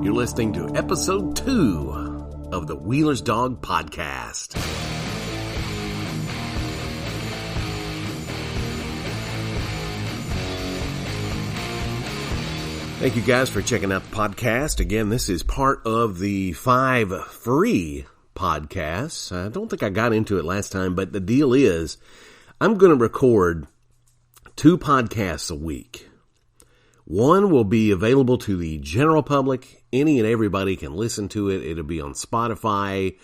You're listening to episode 2 of the Wheeler's Dog Podcast. Thank you guys for checking out the podcast. Again, this is part of the 5 free podcasts. I don't think I got into it last time, but the deal is I'm going to record 2 podcasts a week. One will be available to the general public. Any and everybody can listen to it. It'll be on Spotify,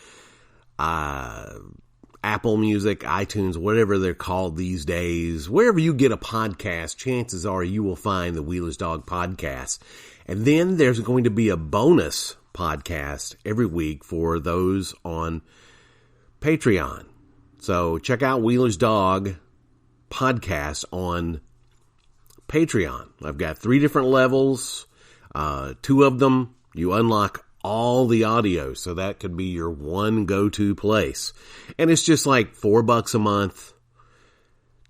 Apple Music, iTunes, whatever they're called these days. Wherever you get a podcast, chances are you will find the Wheeler's Dog Podcast. And then there's going to be a bonus podcast every week for those on Patreon. So check out Wheeler's Dog Podcast on Patreon. I've got 3 different levels. 2 of them, you unlock all the audio, so that could be your one go-to place. And it's just like $4 a month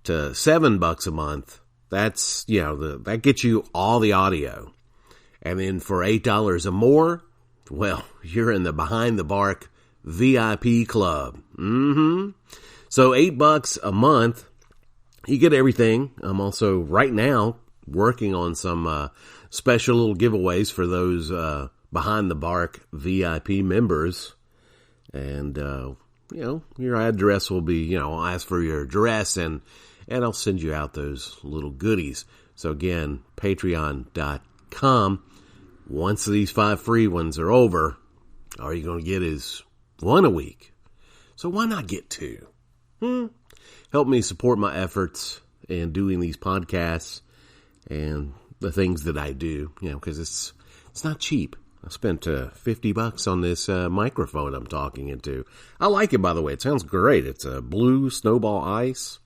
to $7 a month. That's, that gets you all the audio. And then for $8 or more, well, you're in the Behind the Bark VIP club. So $8 a month, you get everything. I'm also right now working on some special little giveaways for those Behind the Bark VIP members. And, your address will be, I'll ask for your address and I'll send you out those little goodies. So again, patreon.com. Once these 5 free ones are over, all you're going to get is 1 a week. So why not get 2? Help me support my efforts in doing these podcasts and the things that I do, because it's not cheap. I spent $50 on this microphone I'm talking into. I like it, by the way. It sounds great. It's a blue Snowball Ice.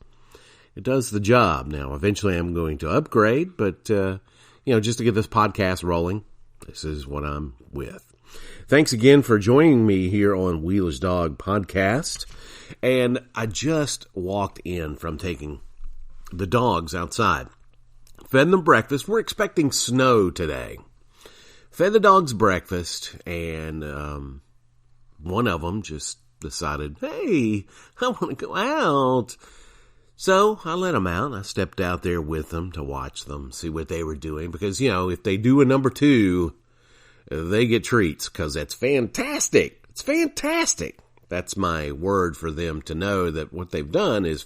It does the job. Now, eventually I'm going to upgrade, but, just to get this podcast rolling, this is what I'm with. Thanks again for joining me here on Wheeler's Dog Podcast. And I just walked in from taking the dogs outside. Fed them breakfast. We're expecting snow today. Fed the dogs breakfast, and one of them just decided, hey, I want to go out. So I let them out. I stepped out there with them to watch them, see what they were doing. Because, if they do a number 2, they get treats, because that's fantastic. It's fantastic. That's my word for them to know that what they've done is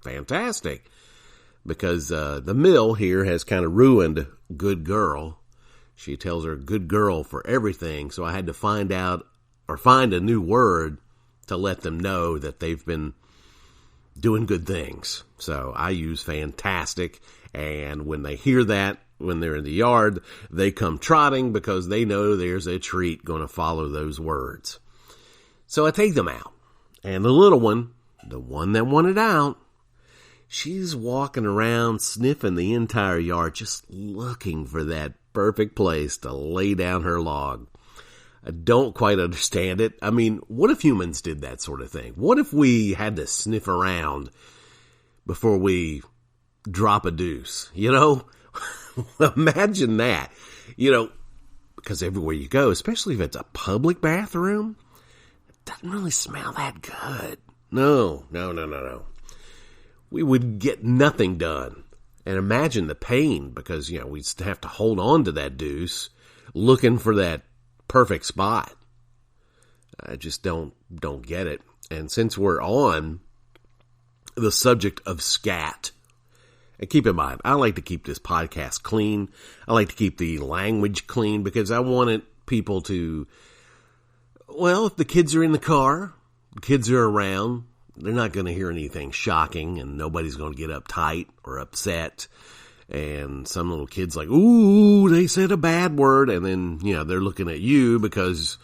fantastic. Because the mill here has kind of ruined Good Girl. She tells her good girl for everything, so I had to find a new word to let them know that they've been doing good things. So I use fantastic, and when they hear that, when they're in the yard, they come trotting because they know there's a treat going to follow those words. So I take them out, and the little one, the one that wanted out, she's walking around sniffing the entire yard, just looking for that perfect place to lay down her log. I don't quite understand it. I mean, what if humans did that sort of thing? What if we had to sniff around before we drop a deuce? Imagine that. Because everywhere you go, especially if it's a public bathroom, it doesn't really smell that good. No. We would get nothing done. And imagine the pain, because, we'd have to hold on to that deuce looking for that perfect spot. I just don't get it. And since we're on the subject of scat, and keep in mind, I like to keep this podcast clean. I like to keep the language clean because I wanted people to, if the kids are in the car, the kids are around, they're not going to hear anything shocking, and nobody's going to get uptight or upset. And some little kid's like, ooh, they said a bad word. And then, they're looking at you because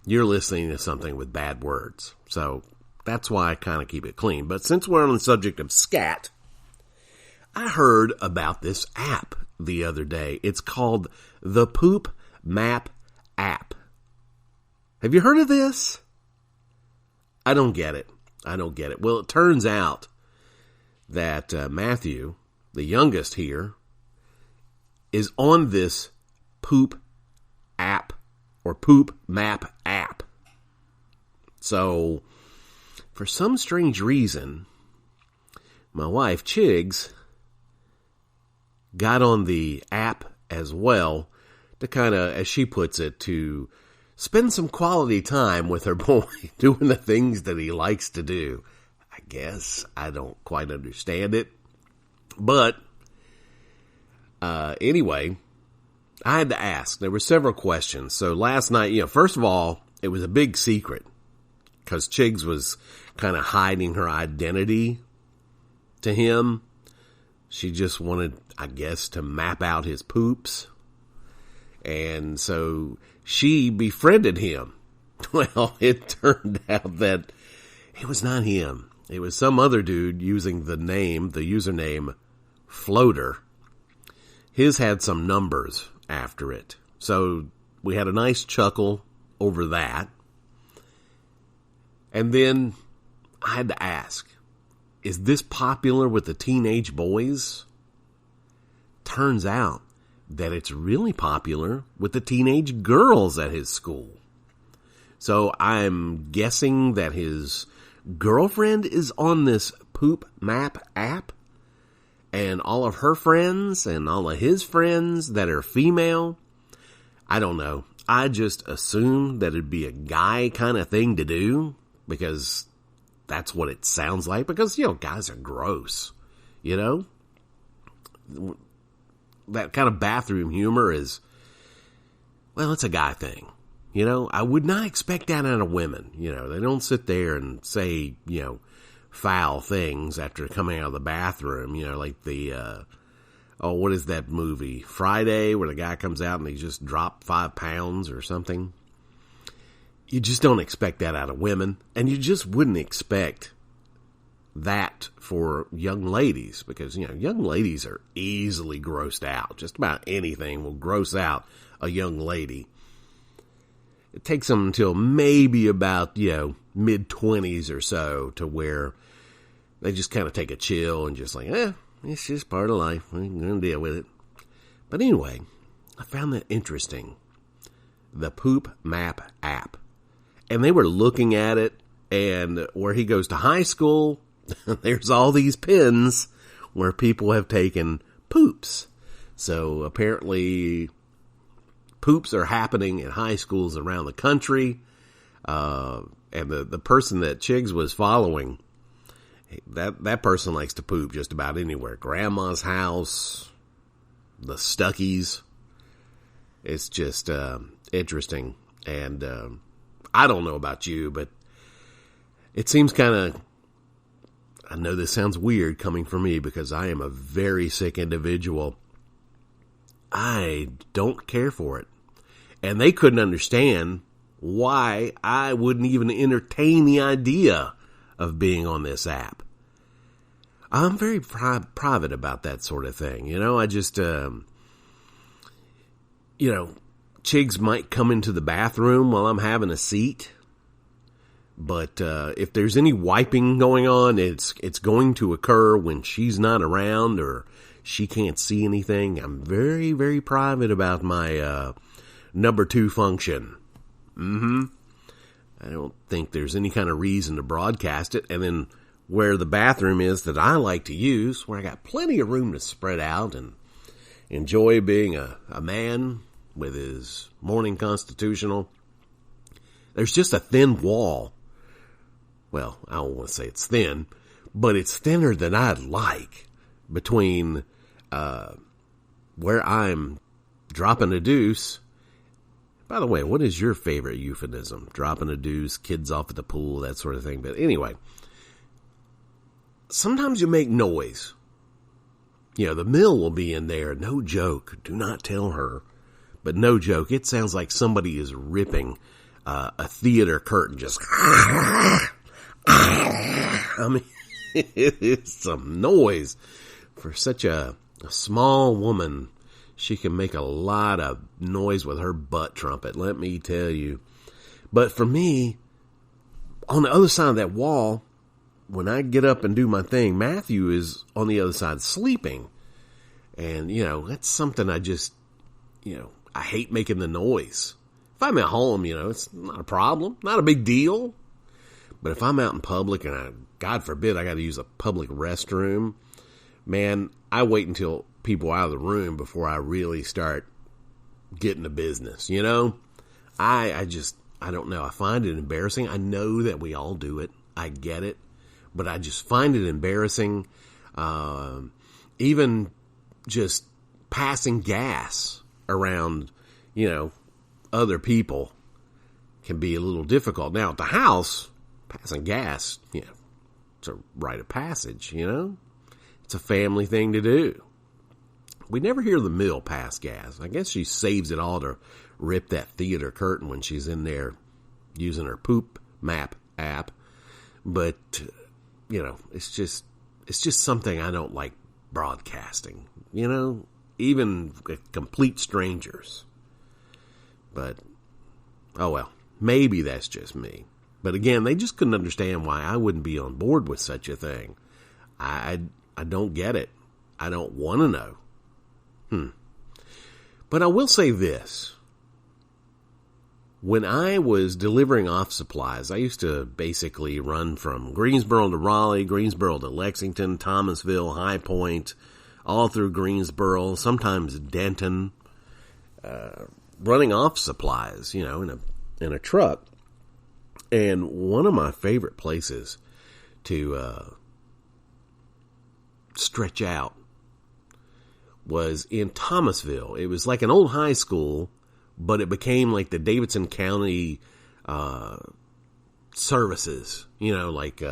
you're listening to something with bad words. So that's why I kind of keep it clean. But since we're on the subject of scat, I heard about this app the other day. It's called the Poop Map app. Have you heard of this? I don't get it. Well, it turns out that Matthew, the youngest here, is on this poop app or Poop Map app. So, for some strange reason, my wife, Chigs, got on the app as well to kind of, as she puts it, to spend some quality time with her boy doing the things that he likes to do. I guess I don't quite understand it. But anyway, I had to ask. There were several questions. So last night, first of all, it was a big secret because Chigs was kind of hiding her identity to him. She just wanted, I guess, to map out his poops. And so she befriended him. Well, it turned out that it was not him. It was some other dude using the username Floater. His had some numbers after it. So we had a nice chuckle over that. And then I had to ask, is this popular with the teenage boys? Turns out that it's really popular with the teenage girls at his school. So I'm guessing that his girlfriend is on this Poop Map app, and all of her friends and all of his friends that are female, I don't know. I just assumed that it'd be a guy kind of thing to do because that's what it sounds like. Because, guys are gross, That kind of bathroom humor is, well, it's a guy thing. I would not expect that out of women. They don't sit there and say, foul things after coming out of the bathroom, like the, what is that movie? Friday, where the guy comes out and he just dropped 5 pounds or something. You just don't expect that out of women. And you just wouldn't expect that for young ladies because, young ladies are easily grossed out. Just about anything will gross out a young lady. It takes them until maybe about, mid-20s or so to where they just kind of take a chill and just like, it's just part of life. We're going to deal with it. But anyway, I found that interesting. The Poop Map app. And they were looking at it, and where he goes to high school, there's all these pins where people have taken poops. So apparently poops are happening in high schools around the country. And the person that Chigs was following, that person likes to poop just about anywhere. Grandma's house, the Stuckies. It's just interesting. And I don't know about you, but it seems kind of, I know this sounds weird coming from me because I am a very sick individual. I don't care for it. And they couldn't understand why I wouldn't even entertain the idea of being on this app. I'm very private about that sort of thing. I just, Chigs might come into the bathroom while I'm having a seat. But if there's any wiping going on, it's going to occur when she's not around or she can't see anything. I'm very, very private about my number 2 function. I don't think there's any kind of reason to broadcast it. And then where the bathroom is that I like to use, where I got plenty of room to spread out and enjoy being a man with his morning constitutional, there's just a thin wall. Well, I don't want to say it's thin, but it's thinner than I'd like between where I'm dropping a deuce. By the way, what is your favorite euphemism? Dropping a deuce, kids off at the pool, that sort of thing. But anyway, sometimes you make noise. The mill will be in there. No joke. Do not tell her. But no joke. It sounds like somebody is ripping a theater curtain. Just, I mean, it is some noise. For such a small woman, she can make a lot of noise with her butt trumpet, let me tell you. But for me, on the other side of that wall, when I get up and do my thing, Matthew is on the other side sleeping. And, that's something I just, I hate making the noise. If I'm at home, it's not a problem, not a big deal. But if I'm out in public and God forbid I got to use a public restroom, man, I wait until people are out of the room before I really start getting to business, I don't know. I find it embarrassing. I know that we all do it. I get it. But I just find it embarrassing. Even just passing gas around, other people can be a little difficult. Now, at the house, passing gas, it's a rite of passage, It's a family thing to do. We never hear the mill pass gas. I guess she saves it all to rip that theater curtain when she's in there using her poop map app. But, it's just something I don't like broadcasting, even complete strangers. But, oh well, maybe that's just me. But again, they just couldn't understand why I wouldn't be on board with such a thing. I don't get it. I don't want to know. But I will say this. When I was delivering off supplies, I used to basically run from Greensboro to Raleigh, Greensboro to Lexington, Thomasville, High Point, all through Greensboro, sometimes Denton, running off supplies, in a truck. And one of my favorite places to stretch out was in Thomasville. It was like an old high school, but it became like the Davidson County services, like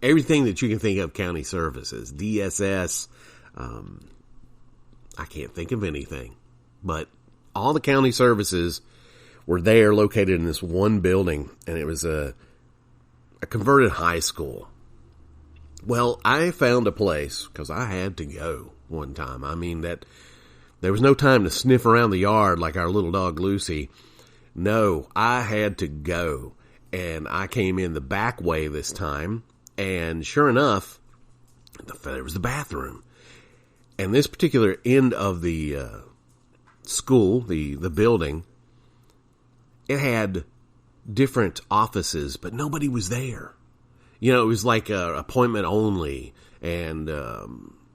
everything that you can think of county services, DSS. I can't think of anything, but all the county services were there, located in this one building, and it was a converted high school. Well, I found a place because I had to go one time. I mean, that there was no time to sniff around the yard like our little dog Lucy. No, I had to go, and I came in the back way this time, and sure enough, there was the bathroom. And this particular end of the school, the building, it had different offices, but nobody was there. It was like appointment only and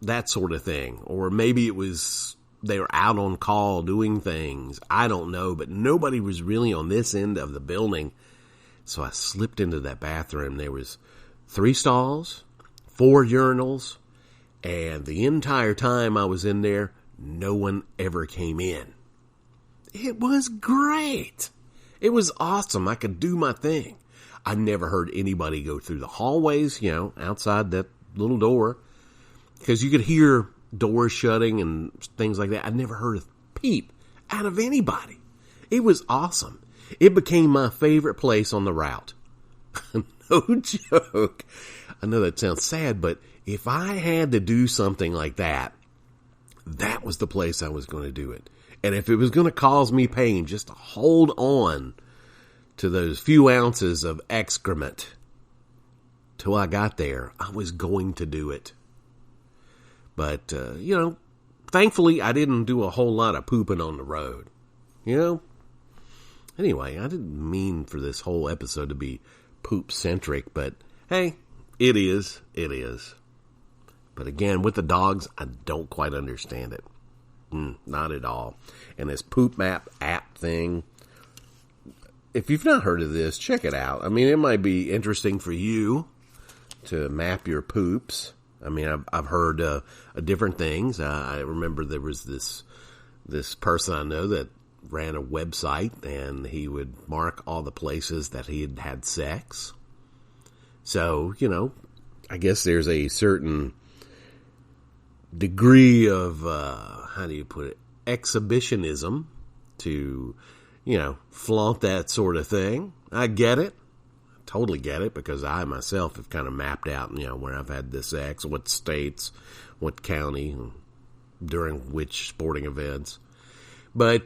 that sort of thing. Or maybe it was they were out on call doing things. I don't know, but nobody was really on this end of the building. So I slipped into that bathroom. There was 3 stalls, 4 urinals, and the entire time I was in there, no one ever came in. It was great. It was awesome. I could do my thing. I never heard anybody go through the hallways, outside that little door, because you could hear doors shutting and things like that. I never heard a peep out of anybody. It was awesome. It became my favorite place on the route. No joke. I know that sounds sad, but if I had to do something like that, that was the place I was going to do it. And if it was going to cause me pain just to hold on to those few ounces of excrement till I got there, I was going to do it. But, thankfully I didn't do a whole lot of pooping on the road. Anyway, I didn't mean for this whole episode to be poop-centric, but hey, it is. But again, with the dogs, I don't quite understand it. Not at all. And this poop map app thing, if you've not heard of this, check it out. I mean, it might be interesting for you to map your poops. I mean, I've heard different things. I remember there was this person I know that ran a website, and he would mark all the places that he had had sex. So, I guess there's a certain degree of, how do you put it, exhibitionism to, flaunt that sort of thing. I get it. Totally get it, because I myself have kind of mapped out, where I've had this sex, what states, what county, during which sporting events. But,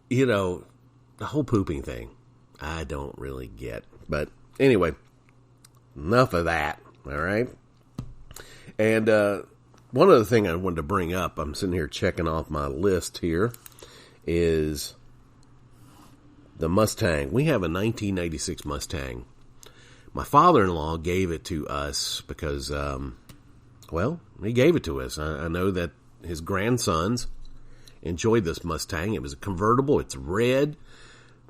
the whole pooping thing, I don't really get. But anyway, enough of that, all right? And one other thing I wanted to bring up, I'm sitting here checking off my list here, is the Mustang. We have a 1986 Mustang. My father-in-law gave it to us because, he gave it to us. I know that his grandsons enjoyed this Mustang. It was a convertible. It's red.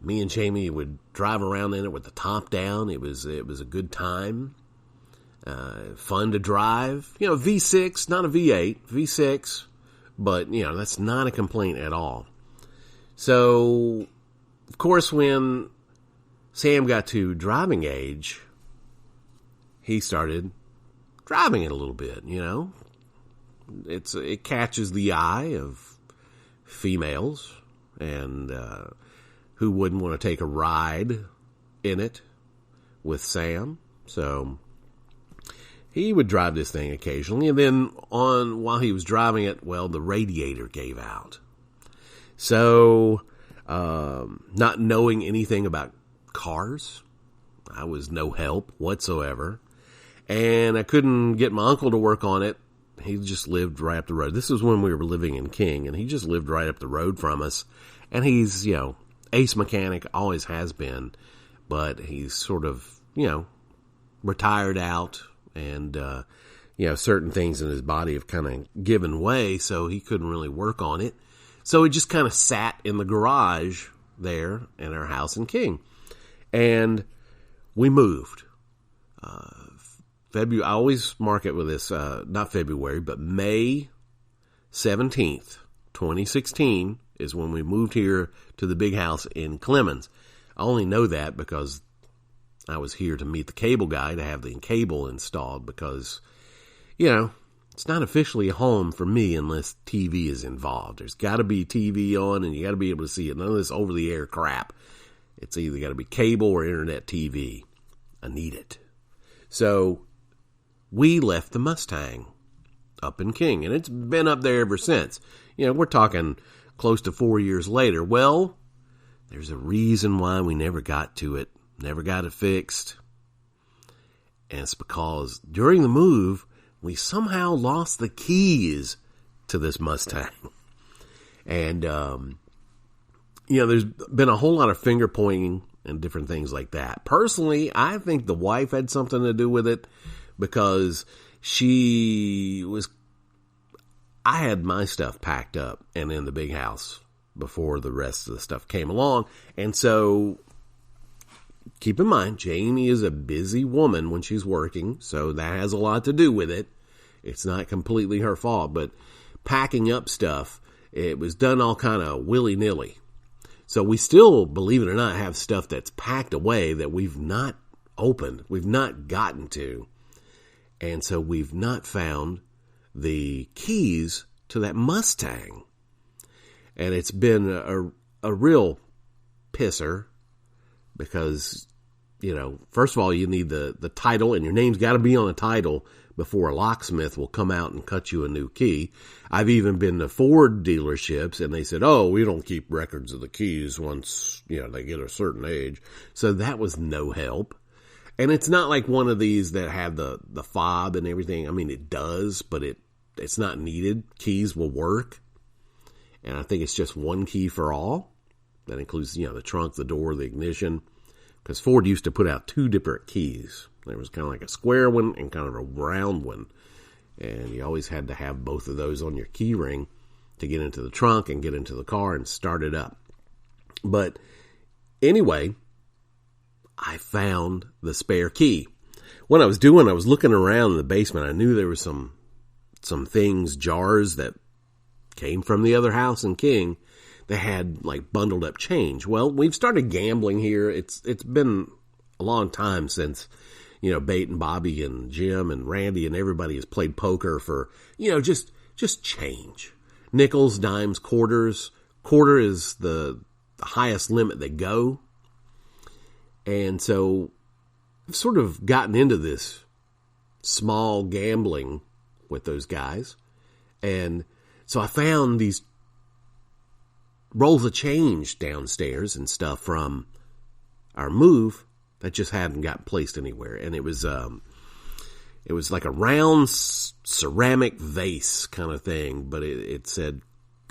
Me and Jamie would drive around in it with the top down. It was a good time. Fun to drive. V6, not a V8, V6. But, that's not a complaint at all. So, of course, when Sam got to driving age, he started driving it a little bit, It catches the eye of females, and who wouldn't want to take a ride in it with Sam? So he would drive this thing occasionally, and then while he was driving it, the radiator gave out. So, not knowing anything about cars, I was no help whatsoever, and I couldn't get my uncle to work on it. He just lived right up the road. This was when we were living in King, and he just lived right up the road from us, and he's, ace mechanic, always has been, but he's sort of, retired out, and, certain things in his body have kind of given way, so he couldn't really work on it. So it just kind of sat in the garage there in our house in King. And we moved. I always mark it with this, not February, but May 17th, 2016 is when we moved here to the big house in Clemens. I only know that because I was here to meet the cable guy to have the cable installed because, it's not officially a home for me unless TV is involved. There's got to be TV on and you got to be able to see it. None of this over-the-air crap. It's either got to be cable or internet TV. I need it. So we left the Mustang up in King, and it's been up there ever since. We're talking close to 4 years later. Well, there's a reason why we never got to it. Never got it fixed. And it's because during the move, we somehow lost the keys to this Mustang. And, there's been a whole lot of finger pointing and different things like that. Personally, I think the wife had something to do with it because I had my stuff packed up and in the big house before the rest of the stuff came along. And so keep in mind, Jamie is a busy woman when she's working, so that has a lot to do with it. It's not completely her fault, but packing up stuff, it was done all kind of willy-nilly. So we still, believe it or not, have stuff that's packed away that we've not opened, we've not gotten to. And so we've not found the keys to that Mustang. And it's been a real pisser because, first of all, you need the title, and your name's got to be on the title before a locksmith will come out and cut you a new key. I've even been to Ford dealerships, and they said, we don't keep records of the keys once, they get a certain age. So that was no help. And it's not like one of these that have the fob and everything. I mean, it does, but it's not needed. Keys will work. And I think it's just one key for all. That includes, the trunk, the door, the ignition. Because Ford used to put out two different keys. There was kind of like a square one and kind of a round one. And you always had to have both of those on your key ring to get into the trunk and get into the car and start it up. But anyway, I found the spare key. What I was doing, I was looking around in the basement. I knew there was some things, jars that came from the other house in King that had like bundled up change. Well, we've started gambling here. It's been a long time since, Bate and Bobby and Jim and Randy and everybody has played poker for, just change. Nickels, dimes, quarters. Quarter is the highest limit they go. And so I've sort of gotten into this small gambling with those guys. And so I found these rolls of change downstairs and stuff from our move that just hadn't gotten placed anywhere. And it was like a round ceramic vase kind of thing, but it said,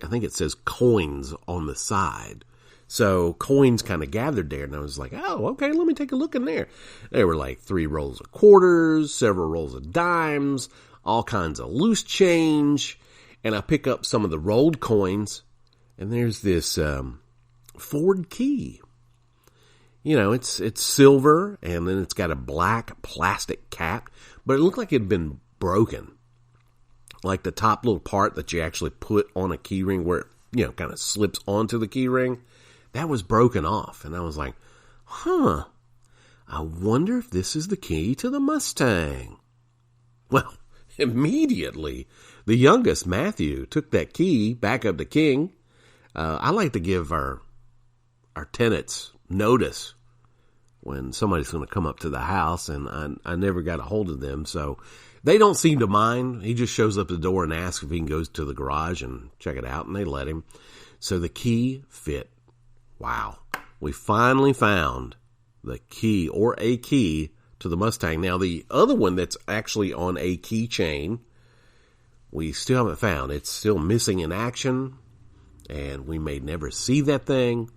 I think it says coins on the side. So coins kind of gathered there, and I was like, oh, okay, let me take a look in there. There were like 3 rolls of quarters, several rolls of dimes, all kinds of loose change, and I pick up some of the rolled coins, and there's this Ford key. You know, it's silver, and then it's got a black plastic cap, but it looked like it had been broken. Like the top little part that you actually put on a key ring where it, you know, kind of slips onto the key ring. That was broken off, and I was like, I wonder if this is the key to the Mustang. Well, immediately, the youngest, Matthew, took that key back up to King. I like to give our tenants notice when somebody's going to come up to the house, and I never got a hold of them, so they don't seem to mind. He just shows up at the door and asks if he can go to the garage and check it out, and they let him. So the key fit. Wow. We finally found the key or a key to the Mustang. Now, the other one that's actually on a keychain, we still haven't found. It's still missing in action, and we may never see that thing.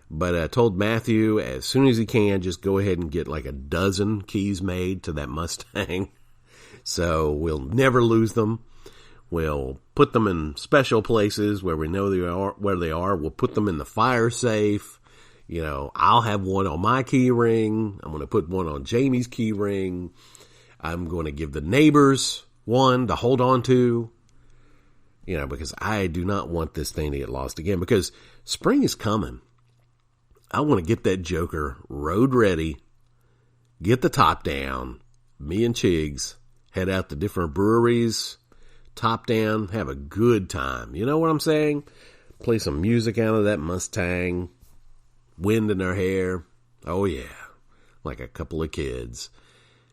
But I told Matthew, as soon as he can, just go ahead and get like a dozen keys made to that Mustang. So we'll never lose them. We'll put them in special places where we know where they are. We'll put them in the fire safe. You know, I'll have one on my key ring. I'm going to put one on Jamie's key ring. I'm going to give the neighbors one to hold on to. You know, because I do not want this thing to get lost again. Because spring is coming. I want to get that Joker road ready. Get the top down. Me and Chigs head out to different breweries. Top down, have a good time. You know what I'm saying? Play some music out of that Mustang. Wind in our hair. Oh yeah. Like a couple of kids.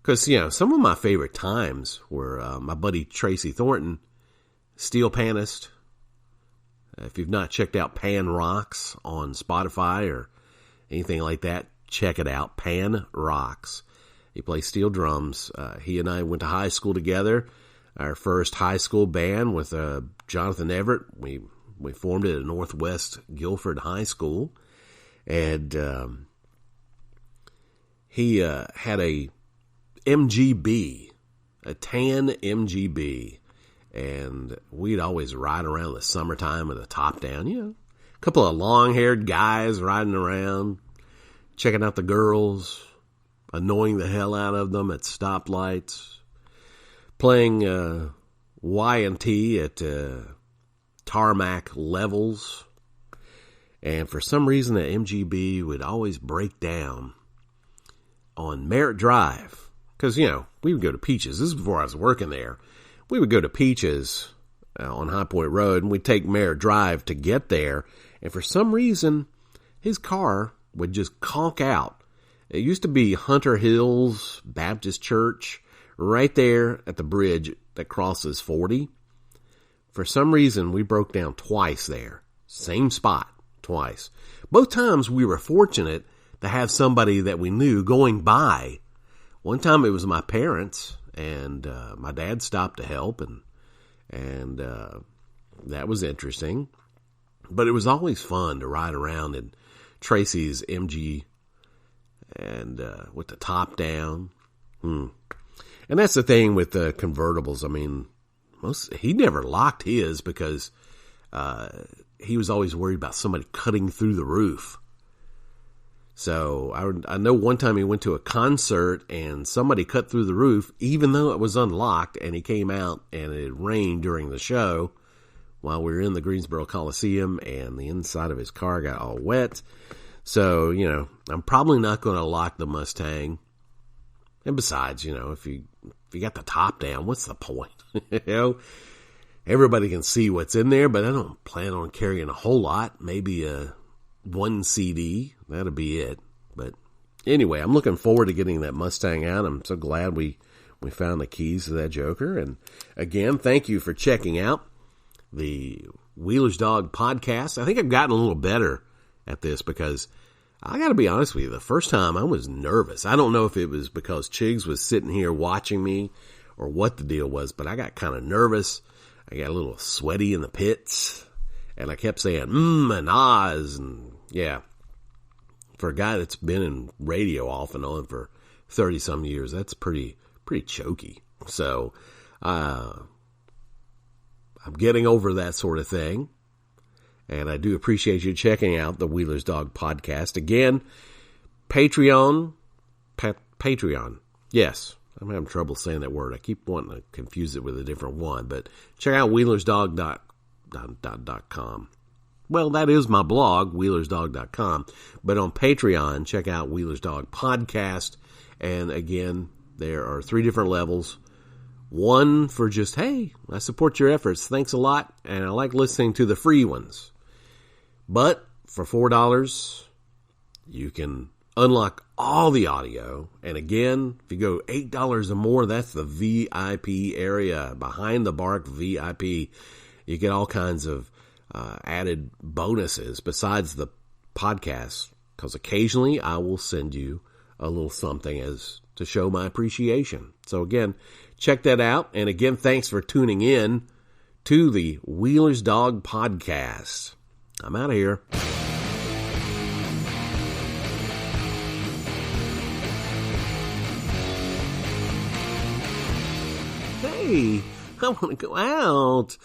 Because, you know, some of my favorite times were my buddy Tracy Thornton, steel panist. If you've not checked out Pan Rocks on Spotify or anything like that, check it out. Pan Rocks. He plays steel drums. He and I went to high school together. Our first high school band with Jonathan Everett. We formed it at Northwest Guilford High School. And he had a MGB, a tan MGB. And we'd always ride around the summertime with a top down. You know, a couple of long-haired guys riding around, checking out the girls, annoying the hell out of them at stoplights. Playing Y&T at tarmac levels. And for some reason, the MGB would always break down on Merritt Drive. Because, you know, we would go to Peaches. This is before I was working there. We would go to Peaches on High Point Road, and we'd take Merritt Drive to get there. And for some reason, his car would just conk out. It used to be Hunter Hills Baptist Church, right there at the bridge that crosses 40. For some reason, we broke down twice there. Same spot, twice. Both times we were fortunate to have somebody that we knew going by. One time it was my parents, and my dad stopped to help, and that was interesting. But it was always fun to ride around in Tracy's MG and with the top down. And that's the thing with the convertibles. I mean, he never locked his because he was always worried about somebody cutting through the roof. So I know one time he went to a concert and somebody cut through the roof, even though it was unlocked, and he came out and it rained during the show while we were in the Greensboro Coliseum, and the inside of his car got all wet. So, you know, I'm probably not going to lock the Mustang. And besides, you know, if you got the top down, what's the point? You know, everybody can see what's in there, but I don't plan on carrying a whole lot. Maybe one CD. That'll be it. But anyway, I'm looking forward to getting that Mustang out. I'm so glad we found the keys to that Joker. And again, thank you for checking out the Wheeler's Dog podcast. I think I've gotten a little better at this because I got to be honest with you, the first time I was nervous. I don't know if it was because Chigs was sitting here watching me or what the deal was, but I got kind of nervous. I got a little sweaty in the pits, and I kept saying and ahs, and Yeah. For a guy that's been in radio off and on for 30-some years, that's pretty choky. So, I'm getting over that sort of thing. And I do appreciate you checking out the Wheeler's Dog podcast. Again, Patreon. Yes, I'm having trouble saying that word. I keep wanting to confuse it with a different one. But check out wheelersdog.com. Well, that is my blog, wheelersdog.com. But on Patreon, check out Wheeler's Dog podcast. And again, there are 3 different levels. One for just, hey, I support your efforts. Thanks a lot. And I like listening to the free ones. But for $4, you can unlock all the audio. And again, if you go $8 or more, that's the VIP area, Behind the Bark VIP. You get all kinds of added bonuses besides the podcast, because occasionally I will send you a little something as to show my appreciation. So again, check that out. And again, thanks for tuning in to the Wheeler's Dog podcast. I'm out of here. Hey, I want to go out.